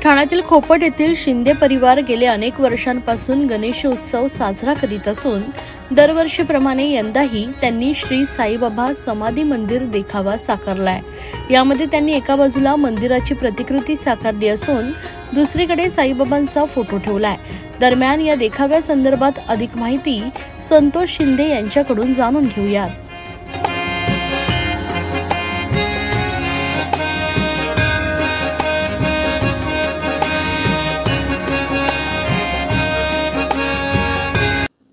ठाण्यातील खोपट येथील शिंदे परिवार गेले अनेक वर्षांपासून गणेशोत्सव साजरा करीत असून दरवर्षीप्रमाणे यंदाही त्यांनी श्री साईबाबा समाधी मंदिर देखावा साकारलाय। यामध्ये त्यांनी एका बाजूला मंदिराची प्रतिकृती साकारली असून दुसरीकडे साईबाबांचा फोटो ठेवलाय। दरम्यान या देखाव्यासंदर्भात अधिक माहिती संतोष शिंदे यांच्याकडून जाणून घेऊयात।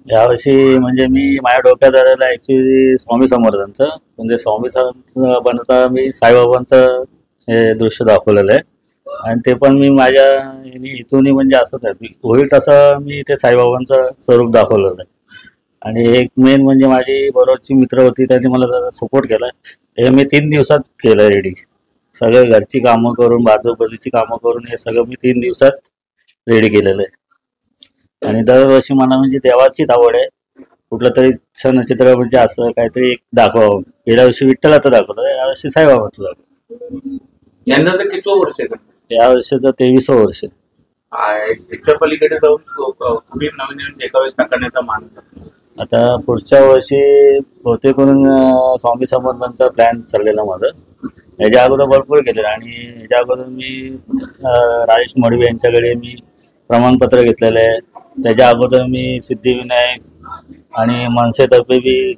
यावर्षी म्हणजे मी माझ्या डोक्यात आलेलं ॲक्च्युली स्वामी समर्थांचं, म्हणजे स्वामी समर्थ बनता मी साईबाबांचं हे दृश्य दाखवलेलं आहे आणि ते पण मी माझ्या इथूनही म्हणजे असं होईल तसं मी ते साईबाबांचं स्वरूप दाखवलेलं आहे। आणि एक मेन म्हणजे माझी बरोबरची मित्र होती, त्यांनी मला जरा सपोर्ट केला। हे मी 3 दिवसात केलं रेडी, सगळं घरची कामं करून बाजूची कामं करून हे सगळं मी 3 दिवसात रेडी केलेलं आहे। आणि दरवर्षी मला म्हणजे देवाचीच आवड आहे, कुठलं तरी क्षणचित्र म्हणजे असं काहीतरी एक दाखवावं। गेल्या वर्षी विठ्ठलाचं दाखवलं, यावर्षी साईबाबाचं दाखवलं। यंदा तर किती वर्ष आहे? या वर्षाचं 23वं वर्ष आहे। त्याच्या पलीकडे जाऊन पुढे नवीन नवीन देखावे साकारण्याचा मान। आता पुढच्या वर्षी बहुतेक करून स्वामी समर्थांचा प्लॅन चाललेला माझा। याच्या अगोदर भरपूर केलेलं आणि याच्या अगोदर मी राजेश मडवी यांच्याकडे मी प्रमाणपत्र घेतलेलं आहे। त्याच्या अगोदर मी सिद्धिविनायक आणि मनसेतर्फे बी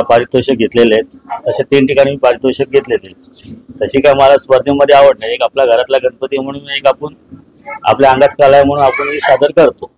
पारितोषिक घेतलेले आहेत। अशा 3 ठिकाणी मी पारितोषिक घेतलेले आहेत। तशी काय मला स्पर्धेमध्ये आवड नाही, एक आपल्या घरातला गणपती म्हणून एक आपण आपल्या अंगात कला आहे म्हणून आपण ही सादर करतो।